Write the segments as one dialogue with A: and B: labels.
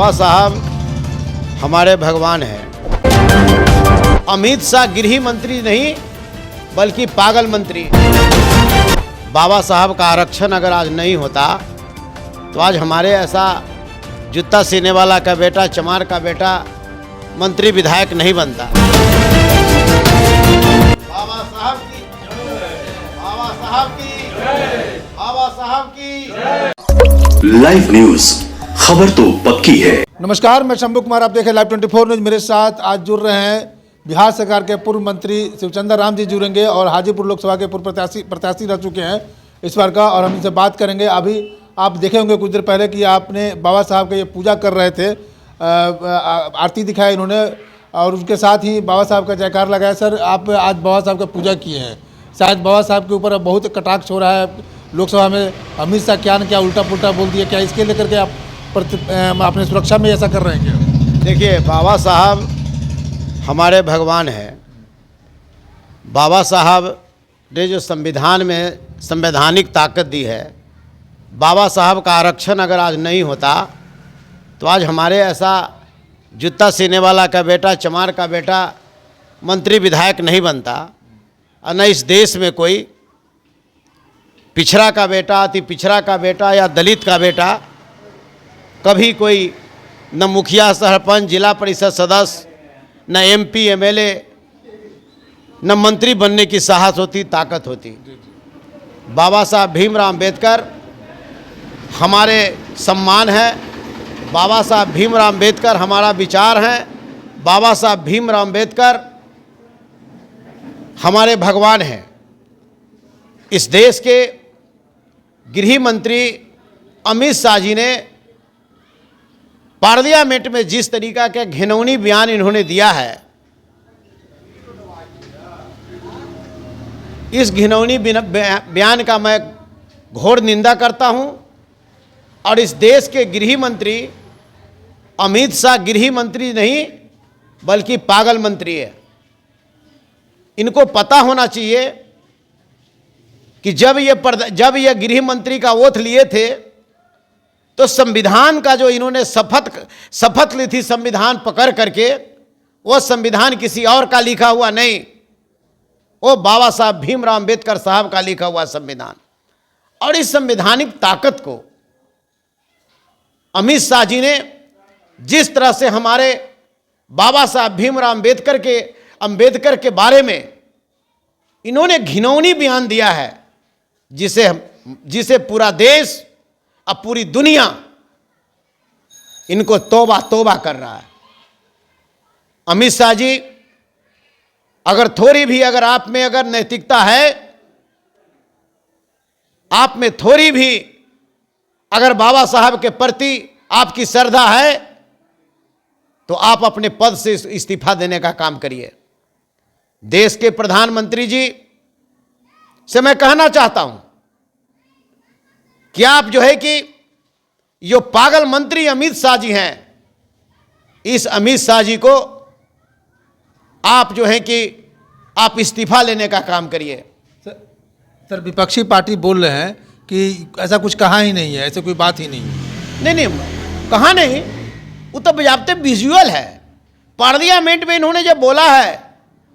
A: बाबा साहब हमारे भगवान हैं। अमित शाह गृह मंत्री नहीं बल्कि पागल मंत्री। बाबा साहब का आरक्षण अगर आज नहीं होता तो आज हमारे ऐसा जूता सीने वाला का बेटा, चमार का बेटा मंत्री विधायक नहीं बनता। बाबा साहब की, बाबा साहब की, बाबा साहब की।
B: लाइव न्यूज, खबर तो पक्की है।
C: नमस्कार, मैं शंभू कुमार, आप देखें लाइव 24 न्यूज। मेरे साथ आज जुड़ रहे हैं बिहार सरकार के पूर्व मंत्री शिवचंद्र राम जी जुड़ेंगे और हाजीपुर लोकसभा के पूर्व प्रत्याशी रह चुके हैं इस बार का, और हम इनसे बात करेंगे। अभी आप देखे होंगे कुछ देर पहले कि आपने बाबा साहब के ये पूजा कर रहे थे, आरती दिखाई इन्होंने, और उसके साथ ही बाबा साहब का जयकार लगाया। सर, आप आज बाबा साहब का पूजा किए हैं, शायद बाबा साहब के ऊपर बहुत कटाक्ष हो रहा है लोकसभा में। अमित शाह क्या न क्या उल्टा पुल्टा बोल दिया, क्या इसके लेकर के आप अपने सुरक्षा में ऐसा कर रहे हैं क्या?
A: देखिए, बाबा साहब हमारे भगवान हैं। बाबा साहब ने जो संविधान में संवैधानिक ताकत दी है, बाबा साहब का आरक्षण अगर आज नहीं होता तो आज हमारे ऐसा जूता सीने वाला का बेटा, चमार का बेटा मंत्री विधायक नहीं बनता, और न इस देश में कोई पिछड़ा का बेटा, अति पिछड़ा का बेटा या दलित का बेटा कभी कोई न मुखिया, सरपंच, जिला परिषद सदस्य, न एमपी, एमएलए, न मंत्री बनने की साहस होती, ताकत होती। बाबा साहब भीमराव अम्बेडकर हमारे सम्मान है। बाबा साहब भीमराव अम्बेडकर हमारा विचार है। बाबा साहब भीमराव अम्बेडकर हमारे भगवान हैं। इस देश के गृह मंत्री अमित शाह जी ने पार्लियामेंट में जिस तरीका का घिनौनी बयान इन्होंने दिया है, इस घिनौनी बयान का मैं घोर निंदा करता हूं। और इस देश के गृह मंत्री अमित शाह गृह मंत्री नहीं बल्कि पागल मंत्री है। इनको पता होना चाहिए कि जब ये गृह मंत्री का ओथ लिए थे तो संविधान का जो इन्होंने शपथ ली थी, संविधान पकड़ करके, वो संविधान किसी और का लिखा हुआ नहीं, वो बाबा साहब भीमराव अम्बेडकर साहब का लिखा हुआ संविधान। और इस संवैधानिक ताकत को अमित शाह जी ने जिस तरह से हमारे बाबा साहब भीमराव अम्बेडकर के बारे में इन्होंने घिनौनी बयान दिया है, जिसे पूरा देश अब पूरी दुनिया इनको तौबा तौबा कर रहा है। अमित शाह जी, अगर थोड़ी भी अगर आप में अगर नैतिकता है, आप में थोड़ी भी अगर बाबा साहब के प्रति आपकी श्रद्धा है, तो आप अपने पद से इस्तीफा देने का काम करिए। देश के प्रधानमंत्री जी से मैं कहना चाहता हूं कि आप जो है कि जो पागल मंत्री अमित शाह जी हैं, इस अमित शाह जी को आप जो है कि आप इस्तीफा लेने का काम करिए।
C: सर, विपक्षी पार्टी बोल रहे हैं कि ऐसा कुछ कहा ही नहीं है, ऐसे कोई बात ही नहीं है।
A: नहीं, कहा नहीं, वो तो बजाबते विजुअल है। पार्लियामेंट में इन्होंने जो बोला है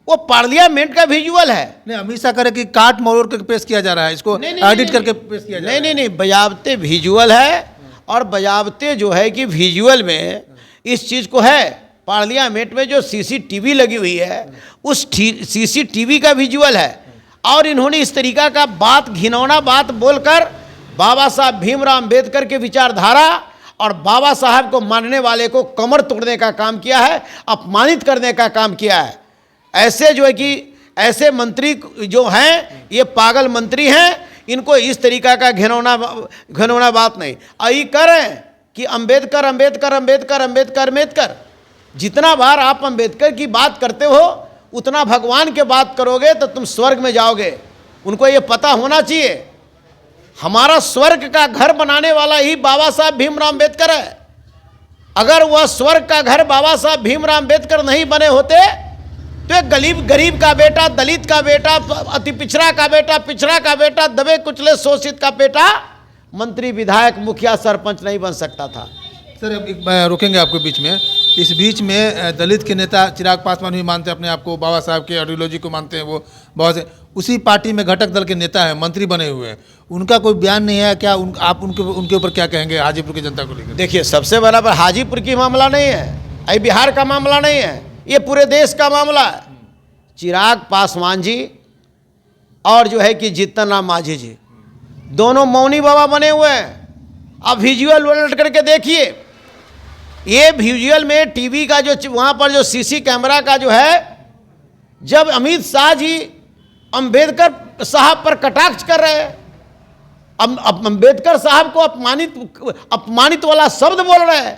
A: वो पार्लियामेंट का विजुअल है।
C: नहीं, अमित शाह करे कि काट मरोड़ करके पेश किया जा रहा है, इसको एडिट करके पेश किया जा रहा है।
A: नहीं, बजाबते विजुअल है। और बजाबते जो है कि विजुअल में इस चीज़ को है। पार्लियामेंट में जो सीसीटीवी लगी हुई है, उस सीसीटीवी का विजुअल है। और इन्होंने इस तरीका का बात, घिनौना बात बोलकर बाबा साहब भीमराव अम्बेडकर के विचारधारा और बाबा साहब को मानने वाले को कमर तोड़ने का काम किया है, अपमानित करने का काम किया है। ऐसे जो है कि ऐसे मंत्री जो हैं ये पागल मंत्री हैं। इनको इस तरीका का घिनौना बात नहीं आई करें कि अम्बेडकर अम्बेडकर अम्बेडकर अम्बेडकर अम्बेडकर। जितना बार आप अम्बेडकर की बात करते हो उतना भगवान के बात करोगे तो तुम स्वर्ग में जाओगे। उनको ये पता होना चाहिए, हमारा स्वर्ग का घर बनाने वाला ही बाबा साहब भीमराव अम्बेडकर है। अगर वह स्वर्ग का घर बाबा साहब भीमराव अम्बेडकर नहीं बने होते तो एक गरीब का बेटा, दलित का बेटा, अति पिछड़ा का बेटा, दबे कुचले शोषित का बेटा मंत्री, विधायक, मुखिया, सरपंच नहीं बन सकता था।
C: सर अब रोकेंगे आपको बीच में। इस बीच में दलित के नेता चिराग पासवान भी मानते हैं अपने आप को, बाबा साहब के आइडियोलॉजी को मानते हैं, वो बहुत से उसी पार्टी में घटक दल के नेता हैं, मंत्री बने हुए हैं, उनका कोई बयान नहीं है क्या? आप उनके ऊपर क्या कहेंगे हाजीपुर की जनता को लेकर?
A: देखिए, सबसे बड़ा पर हाजीपुर की मामला नहीं है, ये बिहार का मामला नहीं है, ये पूरे देश का मामला है। चिराग पासवान जी और जो है कि जीतन राम मांझी जी दोनों मौनी बाबा बने हुए हैं। आप विजुअल उलट करके देखिए, ये विजुअल में टीवी का जो वहाँ पर जो सीसी कैमरा का जो है, जब अमित शाह जी अंबेडकर साहब पर कटाक्ष कर रहे हैं, अंबेडकर साहब को अपमानित वाला शब्द बोल रहे हैं,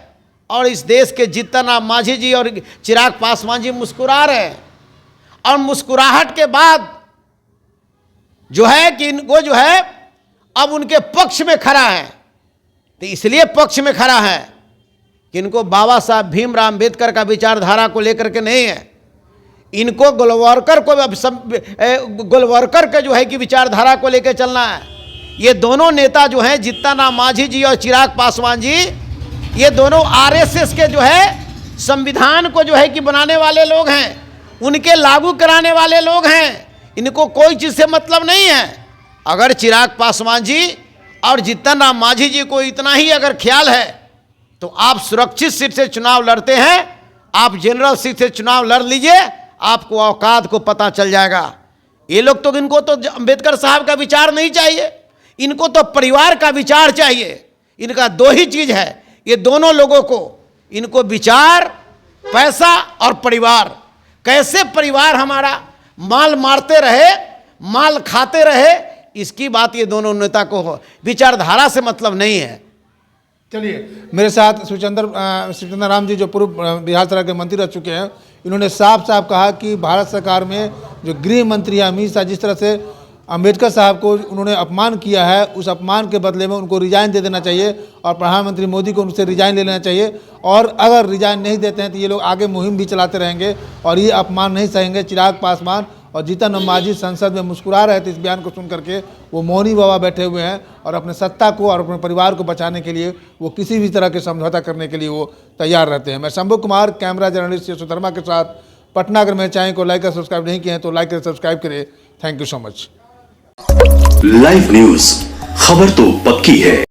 A: और इस देश के जीतन राम मांझी जी और चिराग पासवान जी मुस्कुरा रहे हैं। और मुस्कुराहट के बाद जो है कि वो जो है अब उनके पक्ष में खड़ा है। तो इसलिए पक्ष में खड़ा है कि इनको बाबा साहब भीमराव अम्बेडकर का विचारधारा को लेकर के नहीं है, इनको गोलवरकर के जो है कि विचारधारा को लेकर चलना है। ये दोनों नेता जो हैं, जीतन राम मांझी जी और चिराग पासवान जी, ये दोनों आरएसएस के जो है संविधान को जो है कि बनाने वाले लोग हैं, उनके लागू कराने वाले लोग हैं। इनको कोई चीज़ से मतलब नहीं है। अगर चिराग पासवान जी और जीतन राम मांझी जी को इतना ही अगर ख्याल है तो आप सुरक्षित सीट से चुनाव लड़ते हैं, आप जनरल सीट से चुनाव लड़ लीजिए, आपको औकात को पता चल जाएगा। ये लोग तो, इनको तो अम्बेडकर साहब का विचार नहीं चाहिए, इनको तो परिवार का विचार चाहिए। इनका दो ही चीज़ है, ये दोनों लोगों को, इनको विचार, पैसा और परिवार। कैसे परिवार हमारा माल मारते रहे, माल खाते रहे, इसकी बात ये दोनों नेता को हो, विचारधारा से मतलब नहीं है।
C: चलिए, मेरे साथ शिवचंद्र राम जी जो पूर्व बिहार सरकार के मंत्री रह चुके हैं, इन्होंने साफ साफ कहा कि भारत सरकार में जो गृह मंत्री है अमित शाह, जिस तरह से अंबेडकर साहब को उन्होंने अपमान किया है, उस अपमान के बदले में उनको रिजाइन दे देना चाहिए और प्रधानमंत्री मोदी को उनसे रिजाइन ले लेना चाहिए। और अगर रिजाइन नहीं देते हैं तो ये लोग आगे मुहिम भी चलाते रहेंगे और ये अपमान नहीं सहेंगे। चिराग पासवान और जीतन राम मांझी संसद में मुस्कुरा रहे थे इस बयान को सुन करके। वो मौनी बाबा बैठे हुए हैं और अपने सत्ता को और अपने परिवार को बचाने के लिए वो किसी भी तरह के समझौता करने के लिए वो तैयार रहते हैं। मैं शंभू कुमार, कैमरा जर्नलिस्ट यशोधर्मा शर्मा के साथ पटना। अगर मेरे चैनल को लाइक और सब्सक्राइब नहीं किए हैं तो लाइक और सब्सक्राइब करें। Thank you so much.
B: Live news, खबर तो पक्की है।